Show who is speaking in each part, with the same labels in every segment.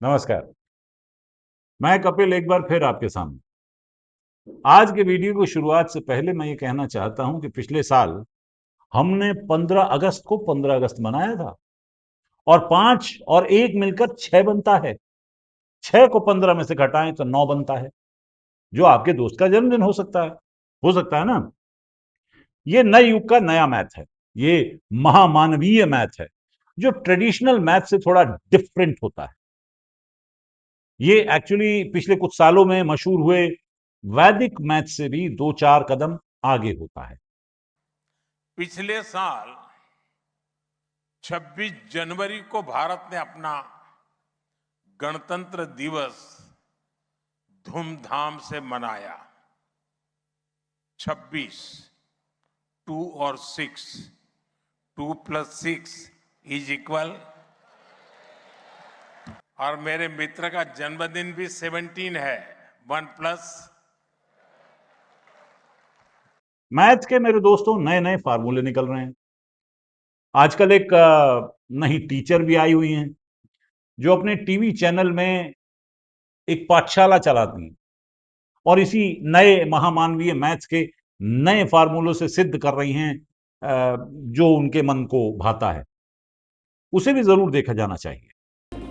Speaker 1: नमस्कार। मैं कपिल एक बार फिर आपके सामने। आज के वीडियो की शुरुआत से पहले मैं ये कहना चाहता हूं कि पिछले साल हमने 15 अगस्त को 15 अगस्त मनाया था और 5 और 1 मिलकर 6 बनता है। 6 को 15 में से घटाएं तो 9 बनता है, जो आपके दोस्त का जन्मदिन हो सकता है ना। ये नए युग का नया मैथ है। ये महामानवीय मैथ है, जो ट्रेडिशनल मैथ से थोड़ा डिफरेंट होता है। ये एक्चुअली पिछले कुछ सालों में मशहूर हुए वैदिक मैथ से भी 2-4 कदम आगे होता है।
Speaker 2: पिछले साल 26 जनवरी को भारत ने अपना गणतंत्र दिवस धूमधाम से मनाया। 26, 2 और 6, 2 + 6 = और मेरे मित्र का जन्मदिन भी 17 है। 1 +
Speaker 1: मैथ के मेरे दोस्तों नए नए फार्मूले निकल रहे हैं। आजकल एक नई टीचर भी आई हुई हैं, जो अपने टीवी चैनल में एक पाठशाला चलाती हैं और इसी नए महामानवीय मैथ्स के नए फार्मूलों से सिद्ध कर रही हैं जो उनके मन को भाता है। उसे भी जरूर देखा जाना चाहिए।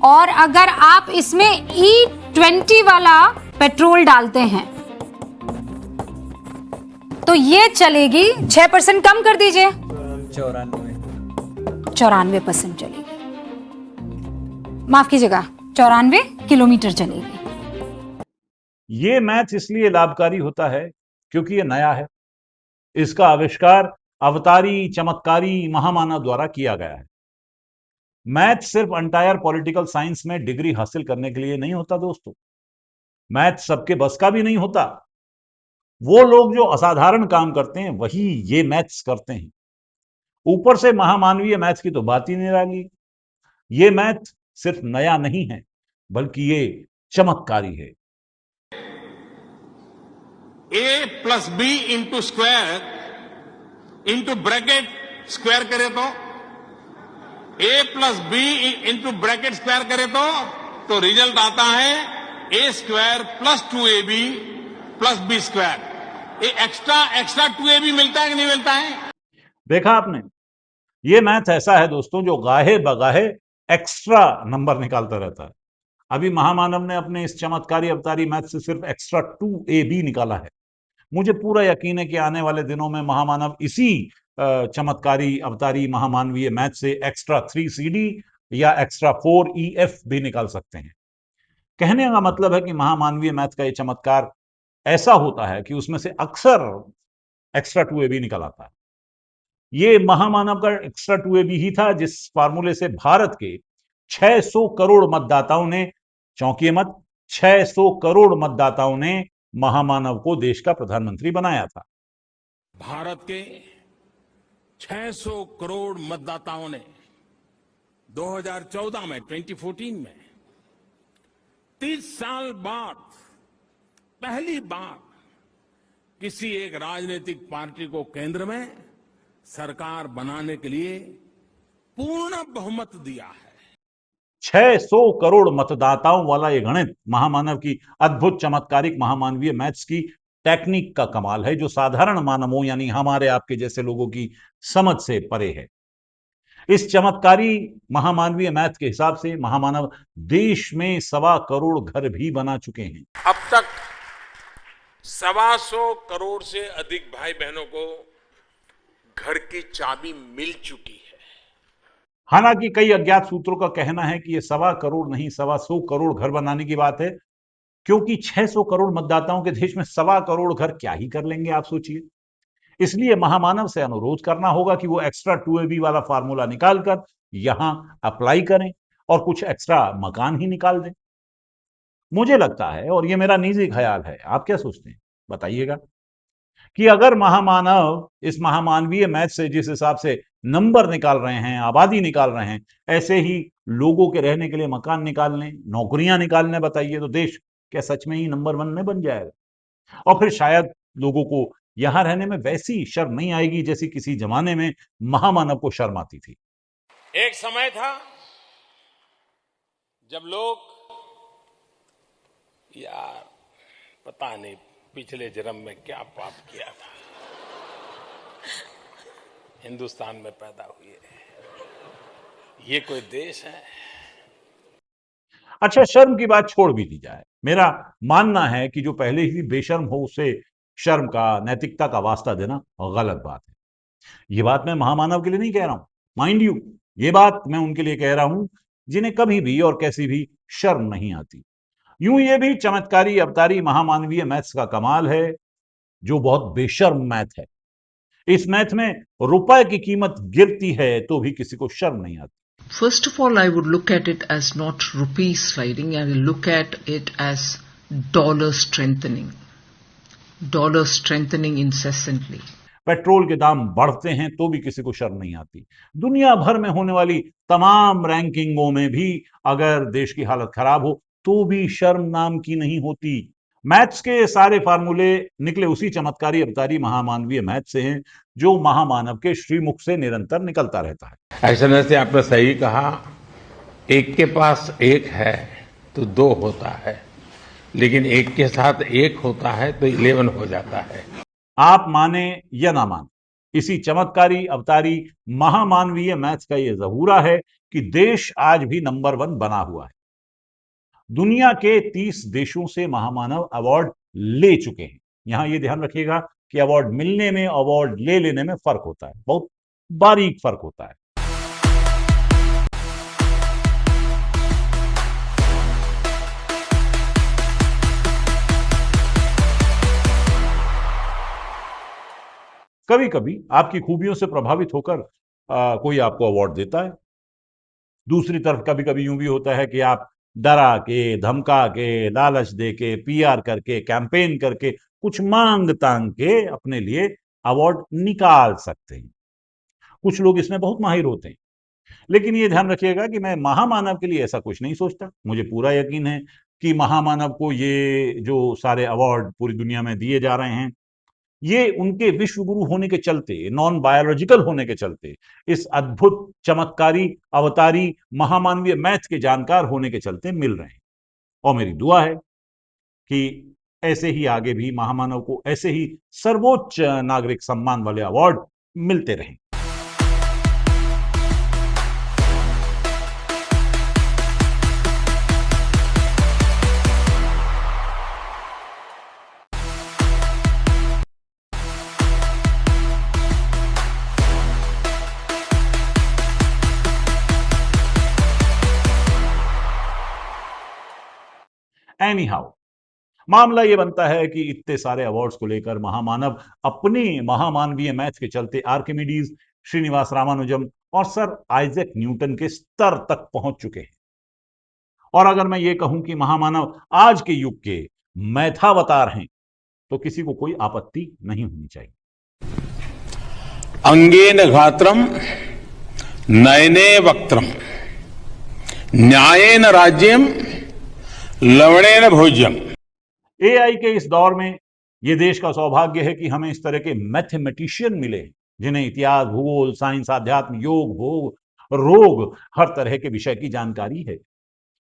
Speaker 3: और अगर आप इसमें E20 वाला पेट्रोल डालते हैं तो ये चलेगी 6% कम कर दीजिए, 94% चलेगी। माफ कीजिएगा, 94 किलोमीटर चलेगी।
Speaker 1: ये मैथ इसलिए लाभकारी होता है क्योंकि ये नया है। इसका आविष्कार अवतारी चमत्कारी महामानव द्वारा किया गया है। मैथ सिर्फ अंटायर पॉलिटिकल साइंस में डिग्री हासिल करने के लिए नहीं होता दोस्तों। मैथ सबके बस का भी नहीं होता। वो लोग जो असाधारण काम करते हैं वही ये मैथ्स करते हैं। ऊपर से महामानवीय मैथ्स की तो बात ही निराली। ये मैथ सिर्फ नया नहीं है, बल्कि ये चमत्कारी है।
Speaker 2: A + B * square * bracket square करे तो A + B * ब्रैकेट स्क्वायर करे तो रिजल्ट आता है A² + 2AB + B²। ये एक्स्ट्रा 2AB मिलता है कि नहीं मिलता है?
Speaker 1: देखा आपने, ये मैथ ऐसा है दोस्तों जो गाहे बगाहे एक्स्ट्रा नंबर निकालता रहता है। अभी महामानव ने अपने इस चमत्कारी अवतारी मैथ से सिर्फ एक्स्ट्रा 2AB निकाला है। मुझे पूरा यकीन है कि आने वाले दिनों में महामानव इसी चमत्कारी अवतारी महामानवीय मैथ से एक्स्ट्रा 3CD या एक्स्ट्रा 4EF भी निकाल सकते हैं। कहने का मतलब है कि महामानवीय मैथ का ये चमत्कार ऐसा होता है कि उसमें से अक्सर एक्स्ट्रा 2AB निकल आता है। ये महामानव का एक्स्ट्रा 2AB ही था जिस फार्मूले से भारत के 600 करोड़ मतदाताओं ने, चौंकिए मत, 600 करोड़ मतदाताओं ने महामानव को देश का प्रधानमंत्री बनाया था।
Speaker 2: भारत के 600 करोड़ मतदाताओं ने 2014 में 2014 में 30 साल बाद पहली बार किसी एक राजनीतिक पार्टी को केंद्र में सरकार बनाने के लिए पूर्ण बहुमत दिया है।
Speaker 1: 600 करोड़ मतदाताओं वाला ये गणित महामानव की अद्भुत चमत्कारिक महामानवीय मैथ्स की टेक्निक का कमाल है, जो साधारण मानवों यानी हमारे आपके जैसे लोगों की समझ से परे है। इस चमत्कारी महामानवीय मैथ के हिसाब से महामानव देश में 1.25 करोड़ घर भी बना चुके हैं।
Speaker 2: अब तक 125 करोड़ से अधिक भाई बहनों को घर की चाबी मिल चुकी है।
Speaker 1: हालांकि कई अज्ञात सूत्रों का कहना है कि यह 1.25 करोड़ नहीं 125 करोड़ घर बनाने की बात है, क्योंकि 600 करोड़ मतदाताओं के देश में 1.25 करोड़ घर क्या ही कर लेंगे, आप सोचिए। इसलिए महामानव से अनुरोध करना होगा कि वो एक्स्ट्रा 2AB वाला फार्मूला निकालकर यहां अप्लाई करें और कुछ एक्स्ट्रा मकान ही निकाल दें। मुझे लगता है, और ये मेरा निजी ख्याल है, आप क्या सोचते हैं बताइएगा, कि अगर महामानव इस महामानवीय मैथ से जिस हिसाब से नंबर निकाल रहे हैं, आबादी निकाल रहे हैं, ऐसे ही लोगों के रहने के लिए मकान निकाल लें, नौकरियां निकाल लें, बताइए तो देश क्या सच में ही नंबर 1 में बन जाएगा? और फिर शायद लोगों को यहां रहने में वैसी शर्म नहीं आएगी जैसी किसी जमाने में महामानव को शर्म आती थी।
Speaker 2: एक समय था जब लोग यार पता नहीं पिछले जन्म में क्या पाप किया था, हिंदुस्तान में पैदा हुए, ये कोई देश है?
Speaker 1: अच्छा, शर्म की बात छोड़ भी दी जाए, मेरा मानना है कि जो पहले ही बेशर्म हो उसे शर्म का, नैतिकता का वास्ता देना गलत बात है। ये बात मैं महामानव के लिए नहीं कह रहा हूं, माइंड यू, ये बात मैं उनके लिए कह रहा हूं जिन्हें कभी भी और कैसी भी शर्म नहीं आती। यूं ये भी चमत्कारी अवतारी महामानवीय मैथ्स का कमाल है, जो बहुत बेशर्म मैथ है। इस मैथ में रुपए की कीमत गिरती है तो भी किसी को शर्म नहीं आती।
Speaker 4: First of all, I would look at it as not rupee sliding. I will look at it as dollar strengthening incessantly.
Speaker 1: Petrol के दाम बढ़ते हैं तो भी किसी को शर्म नहीं आती। दुनिया भर में होने वाली तमाम रैंकिंगों में भी अगर देश की हालत खराब हो तो भी शर्म नाम की नहीं होती। मैथ्स के सारे फार्मूले निकले उसी चमत्कारी अवतारी महामानवीय मैथ से हैं, जो महामानव के श्रीमुख से निरंतर निकलता रहता है।
Speaker 2: ऐसा से आपने सही कहा, एक के पास एक है तो दो होता है, लेकिन एक के साथ एक होता है तो 11 हो जाता है।
Speaker 1: आप माने या ना माने, इसी चमत्कारी अवतारी महामानवीय मैथ्स का यह जहूरा है कि देश आज भी नंबर 1 बना हुआ है। दुनिया के 30 देशों से महामानव अवार्ड ले चुके हैं। यहां यह ध्यान रखिएगा कि अवार्ड मिलने में, अवार्ड ले लेने में फर्क होता है, बहुत बारीक फर्क होता है। कभी कभी आपकी खूबियों से प्रभावित होकर कोई आपको अवार्ड देता है। दूसरी तरफ कभी कभी यूं भी होता है कि आप डरा के, धमका के, लालच दे के, पीआर करके, कैंपेन करके, कुछ मांग तांग के अपने लिए अवार्ड निकाल सकते हैं। कुछ लोग इसमें बहुत माहिर होते हैं, लेकिन ये ध्यान रखिएगा कि मैं महामानव के लिए ऐसा कुछ नहीं सोचता। मुझे पूरा यकीन है कि महामानव को ये जो सारे अवार्ड पूरी दुनिया में दिए जा रहे हैं, ये उनके विश्व गुरु होने के चलते, नॉन बायोलॉजिकल होने के चलते, इस अद्भुत चमत्कारी अवतारी महामानवीय मैथ के जानकार होने के चलते मिल रहे हैं। और मेरी दुआ है कि ऐसे ही आगे भी महामानव को ऐसे ही सर्वोच्च नागरिक सम्मान वाले अवार्ड मिलते रहें। एनी हाउ, मामला यह बनता है कि इतने सारे अवार्ड्स को लेकर महामानव अपने महामानवीय मैथ के चलते आर्किमिडीज, श्रीनिवास रामानुजम और सर आइजैक न्यूटन के स्तर तक पहुंच चुके हैं। और अगर मैं ये कहूं कि महामानव आज के युग के मैथावतार हैं, तो किसी को कोई आपत्ति नहीं होनी चाहिए।
Speaker 2: अंगेन घात्रम नयने वक्त्रम न्यायेन राज्यम लवणेन भोज्यम।
Speaker 1: एआई के इस दौर में यह देश का सौभाग्य है कि हमें इस तरह के मैथमेटिशियन मिले, जिन्हें इतिहास, भूगोल, साइंस, आध्यात्म, योग, भोग, रोग, हर तरह के विषय की जानकारी है।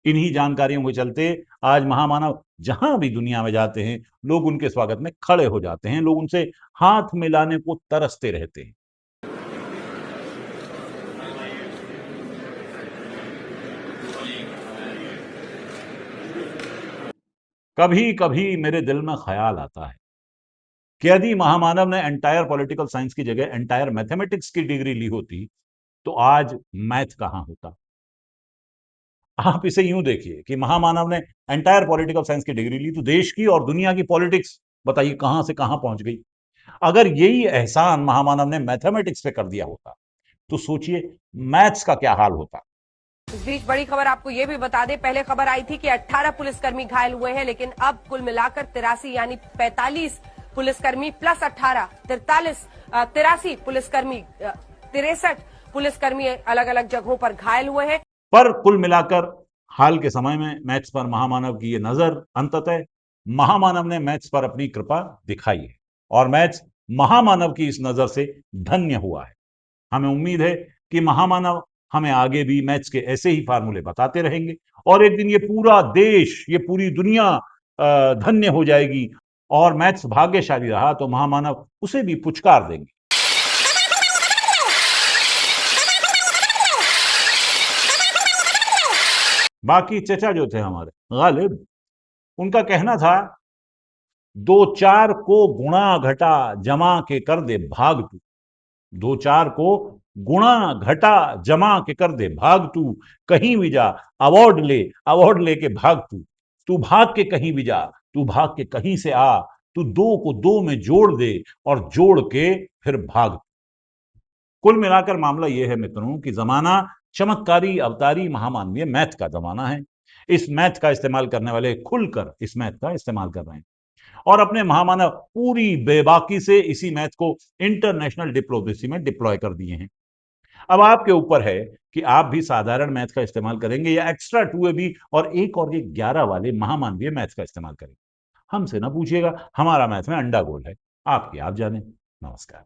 Speaker 1: इन्हीं जानकारियों के चलते आज महामानव जहां भी दुनिया में जाते हैं, लोग उनके स्वागत में खड़े हो जाते हैं, लोग उनसे हाथ मिलाने को तरसते रहते हैं। कभी कभी मेरे दिल में ख्याल आता है कि यदि महामानव ने एंटायर पॉलिटिकल साइंस की जगह एंटायर मैथमेटिक्स की डिग्री ली होती तो आज मैथ कहां होता। आप इसे यूं देखिए कि महामानव ने एंटायर पॉलिटिकल साइंस की डिग्री ली तो देश की और दुनिया की पॉलिटिक्स बताइए कहां से कहां पहुंच गई। अगर यही एहसान महामानव ने मैथमेटिक्स पे कर दिया होता तो सोचिए मैथ्स का क्या हाल होता।
Speaker 5: इस बीच बड़ी खबर आपको ये भी बता दें, पहले खबर आई थी कि 18 पुलिसकर्मी घायल हुए हैं, लेकिन अब कुल मिलाकर 83 यानी 45 पुलिसकर्मी प्लस 18 83 पुलिसकर्मी 63 पुलिसकर्मी अलग अलग जगहों पर घायल हुए हैं।
Speaker 1: पर कुल मिलाकर हाल के समय में मैथ्स पर महामानव की ये नजर, अंततः महामानव ने मैथ्स पर अपनी कृपा दिखाई है और मैथ्स महामानव की इस नजर से धन्य हुआ है। हमें उम्मीद है कि महामानव हमें आगे भी मैथ्स के ऐसे ही फार्मूले बताते रहेंगे और एक दिन ये पूरा देश, ये पूरी दुनिया धन्य हो जाएगी और मैथ्स भाग्यशाली रहा तो महामानव उसे भी पुचकार देंगे। बाकी चचा जो थे हमारे गालिब, उनका कहना था 2-4 को गुणा घटा जमा के कर दे भाग तू। 2-4 को गुणा घटा जमा के कर दे भाग तू, कहीं भी जा अवार्ड ले के भाग तू भाग के कहीं भी जा, तू भाग के कहीं से आ, तू 2 को 2 में जोड़ दे और जोड़ के फिर भाग। कुल मिलाकर मामला यह है मित्रों कि जमाना चमत्कारी अवतारी महामानवीय मैथ का जमाना है। इस मैथ का इस्तेमाल करने वाले खुलकर इस मैथ का इस्तेमाल कर रहे हैं और अपने महामानव पूरी बेबाकी से इसी मैथ को इंटरनेशनल डिप्लोमेसी में डिप्लॉय कर दिए हैं। अब आपके ऊपर है कि आप भी साधारण मैथ का इस्तेमाल करेंगे या एक्स्ट्रा 2AB और 1 और 1 11 वाले महामानवीय मैथ का इस्तेमाल करेंगे। हमसे ना पूछिएगा, हमारा मैथ में अंडा गोल है, आपकी आप जाने। नमस्कार।